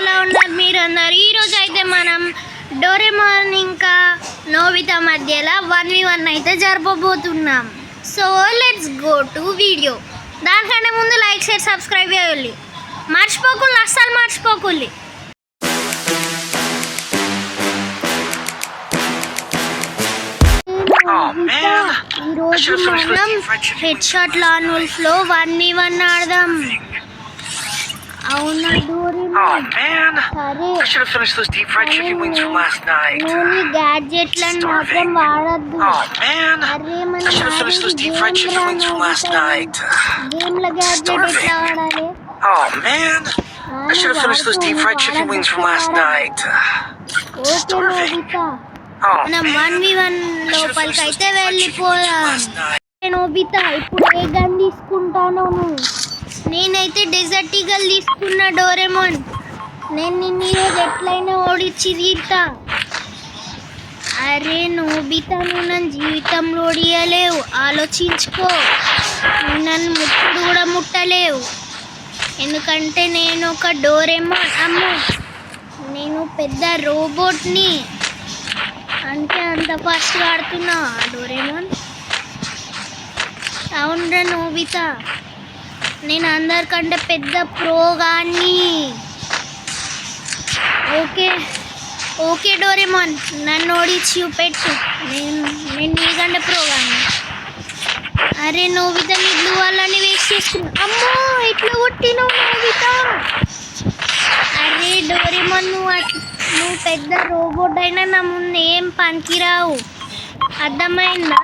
ఎలా ఉన్నారు మీరందరూ? ఈరోజు అయితే మనం డోరేమాన్ ఇంకా నోబితా మధ్యలో 1v1 అయితే జరపబోతున్నాం. So let's go to video. దానికంటే ముందు లైక్ షేర్ సబ్స్క్రైబ్ చేయాలి, మర్చిపోకుండా, అస్సలు మర్చిపోకూలి. ఈరోజు మనం హెడ్ షాట్ లాన్ ఉల్ఫ్లో 1v1 ఆడదాం. అవునా డోరేమాన్? సరే నువ్వు గ్యాడ్జెట్లను మాత్రం వాడద్దు. అరే మనం గేమ్ల గ్యాడ్జెట్ ఎట్లా వాడాలి? I should have finished those deep fried chicken wings from last night. Okay Nobita, మనం 1v1 లోపలికి అయితే వెళ్ళిపోయాం. నోబితా, ఇప్పుడు ఏ గన్ తీసుకుంటాను నువ్వు? నేనైతే డెజర్ట్ ఈగల్ తీసుకున్నా. డోరేమాన్, నేను నిన్ను ఈరోజు ఎట్లయినా ఓడించి తీరుతా. అరే నోబితా, నువ్వు నన్ను జీవితంలో ఓడియలేవు, ఆలోచించుకో. నువ్వు నన్ను ముట్టుడు కూడా ముట్టలేవు, ఎందుకంటే నేను ఒక డోరేమాన్. అమ్మో, నేను పెద్ద రోబోట్ని, అంటే అంత ఫాస్ట్గా ఆడుతున్నా డోరేమాన్. అవునరా నోబితా, నేను అందరికంటే పెద్ద ప్రోగాన్ని. ఓకే ఓకే డోరేమాన్, నన్ను ఓడించి చూపెట్టు, నేను నీకంటే ప్రోగాన్ని. అరే నోబితా, నీ బ్లూ వాళ్ళని వేస్ట్ చేసుకున్నా. అమ్మో, ఇట్లా కొట్టినావు నోబితా. అరే డోరేమాన్, నువ్వు పెద్ద రోబోట్ అయినా నా ముందు ఏం పనికిరావు, అర్థమైందా?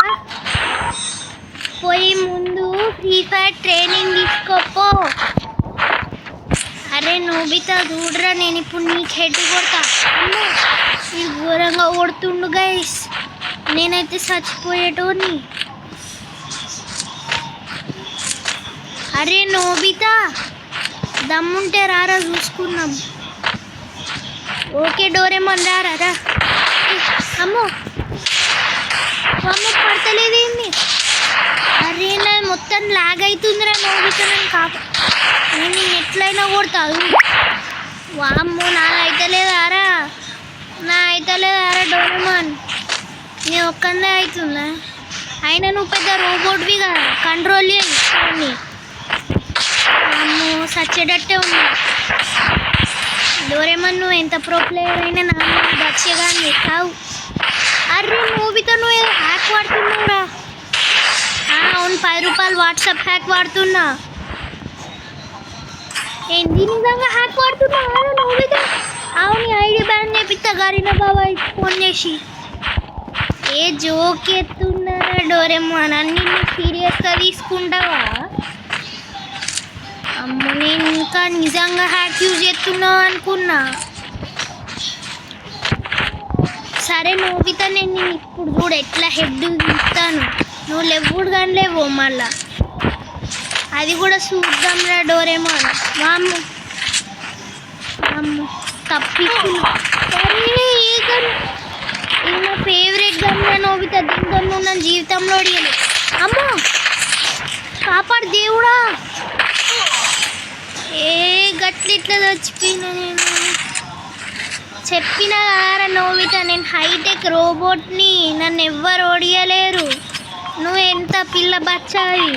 పోయి ముందు ఫ్రీ ఫైర్ ట్రైనింగ్ తీసుకోపో. అరే నోబితా చూడరా, నేను ఇప్పుడు నీకు హెడ్ కొడతా. అమ్మో, ఇది ఘోరంగా కొడుతుండు గైస్, నేనైతే చచ్చిపోయేటోని. అరే నోబితా, దమ్ముంటే రారా చూసుకున్నాం. ఓకే డోరేమాన్, రారా. అమ్మో అమ్మో, పడతలేదేంది? అరే నా మొత్తం లాగ్ అవుతుందిరా నోబితా, నేను ఎట్లయినా కొడతావు. వామ్మో, నా అయితలేదారా డోరేమాన్, నీ ఒక్కనే అవుతుందా? అయినా నువ్వు పెద్ద రోబోట్వి కదా, కంట్రోల్ చేయి. అమ్మో, సచ్చేటట్టే ఉన్నా డోరేమాన్, నువ్వు ఎంత ప్రో ప్లేయర్ అయినా నా దక్షగాన్ని కావు. అరే నోబితా, నువ్వు ఏదో హ్యాక్ వాడుతున్నావురా? అవును, 10 రూపాయలు వాట్సాప్ హ్యాక్ వాడుతున్నా. ఏంది, నిజంగా హ్యాక్ వాడుతున్నా నోబితా? అవును, ఐడి బ్యాన్ చేపిస్తా గారిన బాబాయ్ ఫోన్ చేసి. ఏ జోక్ ఎత్తున్నారా డోరేమాన్, అన్ని సీరియస్గా తీసుకుంటావా? అమ్మో, నేను ఇంకా నిజంగా హ్యాక్ యూజ్ చేస్తున్నావు అనుకున్నా. సరే నోబితా, నేను ఇప్పుడు కూడా ఎట్లా హెడ్ తీస్తాను, నువ్వు లెవ్వుడు కానీ లేవు మళ్ళా, అది కూడా చూద్దాంరా డోరేమాన్. వామ్మో అమ్మో, తప్పించుకున్నా. ఏ గన్? ఇది నా ఫేవరెట్ గన్ రా నోబితా, దీంతో నువ్వు నా జీవితంలో అడిగలేదు. అమ్మో, కాపాడు దేవుడా. ఏ గట్ల ఇట్లా చచ్చిపోయినా? నేను చెప్పినా కదా నోబితా, నేను హైటెక్ రోబోట్ని, నన్ను ఎవ్వరు ఓడియలేరు. నువ్వు ఎంత పిల్ల బచ్చావి.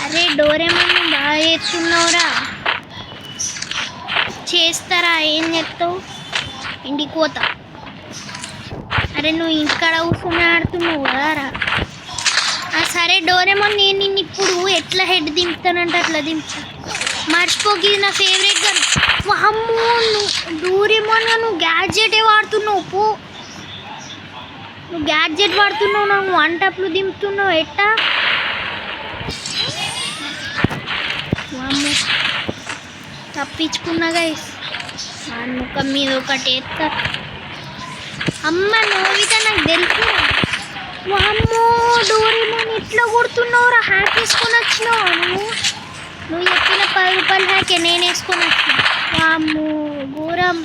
అరే డోరేమాన్, బాగా చేస్తున్నావురా. చేస్తారా? ఏం చెప్తావు? ఇంటికి పోతా. అరే నువ్వు ఇంటికాడ కూర్చొని ఆడుతున్నావు కదారా. సరే డోరేమాన్, నేను నిన్ను ఇప్పుడు ఎట్లా హెడ్ దింపుతానంటే అట్లా దింపుతా. మర్చిపోకి, ఇది నా ఫేవరెట్ గన్. అమ్మో డోరేమాన్, నువ్వు గ్యాడ్జెటే వాడుతున్నావు. పో, నువ్వు గ్యాడ్జెట్ వాడుతున్నావు, నువ్వు వన్ టప్లు దింపుతున్నావు. ఎట్టా? అమ్మో, తప్పించుకున్నా గైస్. ముఖం మీద ఒకటి ఎత్తా. అమ్మ నోబితా, నాకు తెలుసు. వామ్మో డోరేమాన్, ఎట్లా కొడుతున్నావురా? హ్యాక్ వేసుకొని వచ్చినావు నువ్వు చెప్పిన 10 రూపాయల హ్యాకే నేను వేసుకొని వచ్చిన. వామ్మో ఘోరం,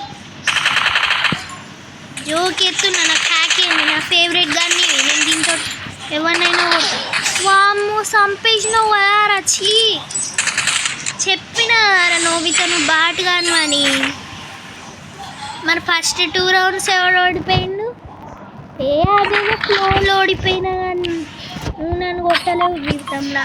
జోక్ ఎత్తున్నా. నాకు హ్యాక్ ఏంది, నా ఫేవరెట్ గన్ని, నేను దీంతో ఎవరినైనా కొడతా. వామ్మో, చంపేసినావు కదా రచి. చెప్పిన నోబితా, నువ్వు బాట్ కాను అని. మరి ఫస్ట్ 2 రౌండ్స్ ఎవడు ఓడిపోయిండు? అదేదో ఫ్లోలో ఓడిపోయినా కానీ నువ్వు నన్ను కొట్టలేవు జీవితంలో.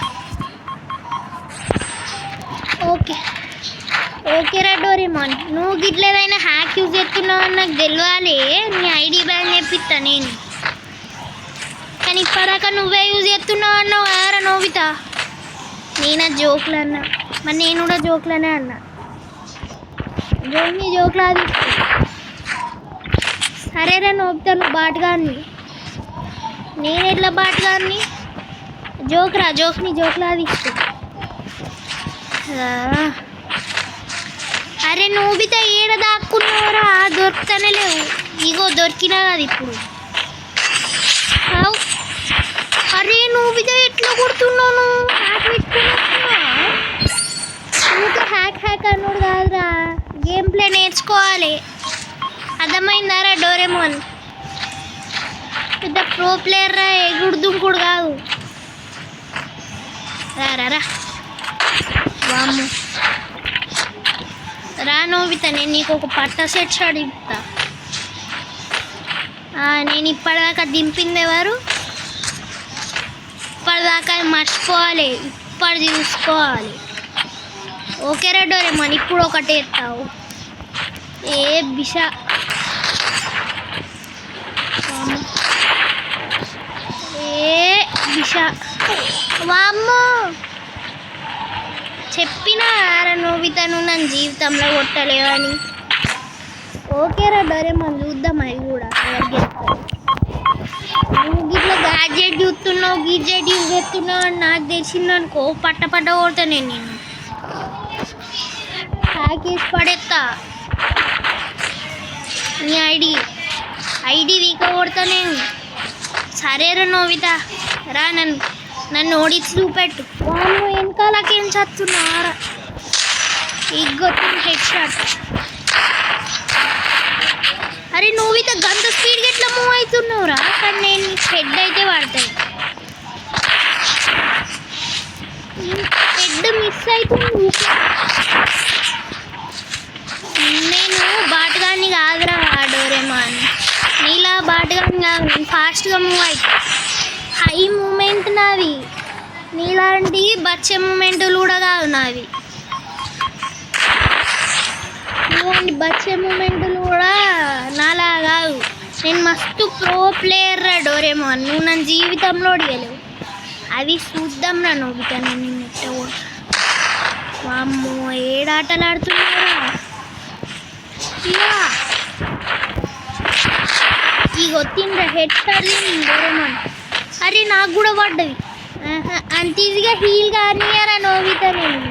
ఓకేరా డోరేమాన్, నువ్వు గిట్ల ఏదైనా హ్యాక్ యూజ్ చేస్తున్నావు అని నాకు తెలియాలి. నీ ఐడి బ్యాన్ చేపిస్తా నేను. కానీ ఇప్పటిదాకా నువ్వే యూజ్ చేస్తున్నావు అన్నావు కదరా నోబితా. నేనా జోకులు అన్నా? మరి నేను కూడా జోకులనే అన్నా. జోక్ని జోకులా తీసుకో. సరేరా నోబితా, నువ్వు బాటుగాన్ని, నేను ఎట్లా బాటుగాన్ని? జోక్ని జోకులా తీసుకో. అరే నోబితా ఏడ దాక్కున్నావురా? దొరుకుతానే లేవు. ఇగో దొరికినా కదా ఇప్పుడు. అరే నోబితా ఎట్లా కొడుతున్నాను? హ్యాక్ పెట్టుకున్నా. హ్యాక్ అన్నాడు కాదురా, గేమ్ ప్లే నేర్చుకోవాలి. అర్థమైందారా డోరేమోన్? పెద్ద ప్రో ప్లేయర్ రా, ఎగుడుదుంకుడు కాదు. రా వామ్ము రా నోబితా, నేను నీకు ఒక పట్ట సెట్ షాట్ ఇస్తా. నేను ఇప్పటిదాకా దింపింది ఎవరు? ఇప్పటిదాకా మర్చిపోవాలి, ఇప్పుడు చూసుకోవాలి. ఓకేరా డోరేమోన్, ఇప్పుడు ఒకటి ఎత్తావు. బిషా బిషా వామ్మో, చెప్పినా రా నోబితా నువ్వు నన్ను జీవితంలో కొట్టలేవని. ఓకేరా డోరేమోన్, చూద్దాం అది కూడా. నువ్వు గిట్లా గ్యాడ్జెట్ చూస్తున్నావు, గిడ్జెట్ యూజ్ చేస్తున్నావు అని నాకు తెలిసింది అనుకో, పట్ట కొడతా నేను హ్యాక్ వేసి పడేస్తా. నీ ఐడి వీక కొడతా నేను. సరేరా నోబితా, రా నన్ను ఓడించి చూపెట్టు. వాళ్ళు వెనకాలకేం చస్తున్నారా? ఇగ్గొచ్చిన హెడ్ షాట్. అరే నోబితా గంత స్పీడ్గా ఎట్లా మూవ్ అవుతున్నావురా? కానీ నేను హెడ్ అయితే పడతాయి. హెడ్ మిస్ అవుతుంది. నేను బాటుగాన్ని కాదురా డోరేమాన్, నీలా బాటుగాన్ని కాదు. నేను ఫాస్ట్గా మూవ్ అవుతా. హై మూమెంట్ నావి, నీలాంటి బచ్చే మూమెంట్లు కూడా కాదు నావి. నీలాంటి బచ్చే మూమెంట్లు కూడా నాలా కాదు. నేను మస్తు ప్రో ప్లేయర్ రా డోరేమాన్, నువ్వు నన్ను జీవితంలో అడిగలేవు. అది చూద్దాం రా నోబితా, నేను నెట్ట కూడా. వామ్మో ఏడాటలు ఆడుతున్నారా? ఇగో తిండ్రా హెడ్ షాట్ డోరేమాన్. అరే నాకు కూడా పడ్డది. అంత ఈజీగా హీల్ కానియరా నోబితా, నేను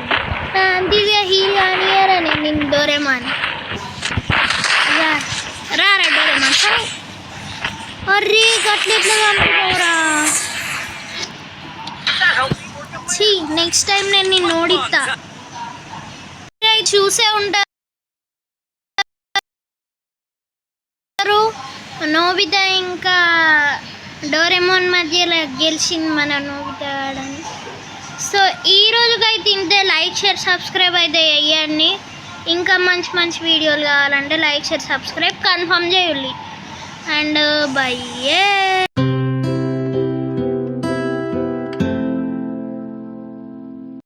అంత ఈజీగా హీల్ కానియరా నేను డోరేమాన్. రా డోరేమాన్. అరే గట్ల ఎట్లా పంపుకోరా? నెక్స్ట్ టైం నేను నిన్ను ఓడిస్తా. చూసే ఉంటారు నోబితా ఇంకా డోరేమోన్ మధ్యలో గెలిచింది మన నోబితా ఆడని. సో ఈ రోజుకైతే ఇంతే. లైక్ షేర్ సబ్స్క్రైబ్ అయితే అయ్యండి. ఇంకా మంచి వీడియోలు కావాలంటే లైక్ షేర్ సబ్స్క్రైబ్ కన్ఫర్మ్ చేయాలి. And by.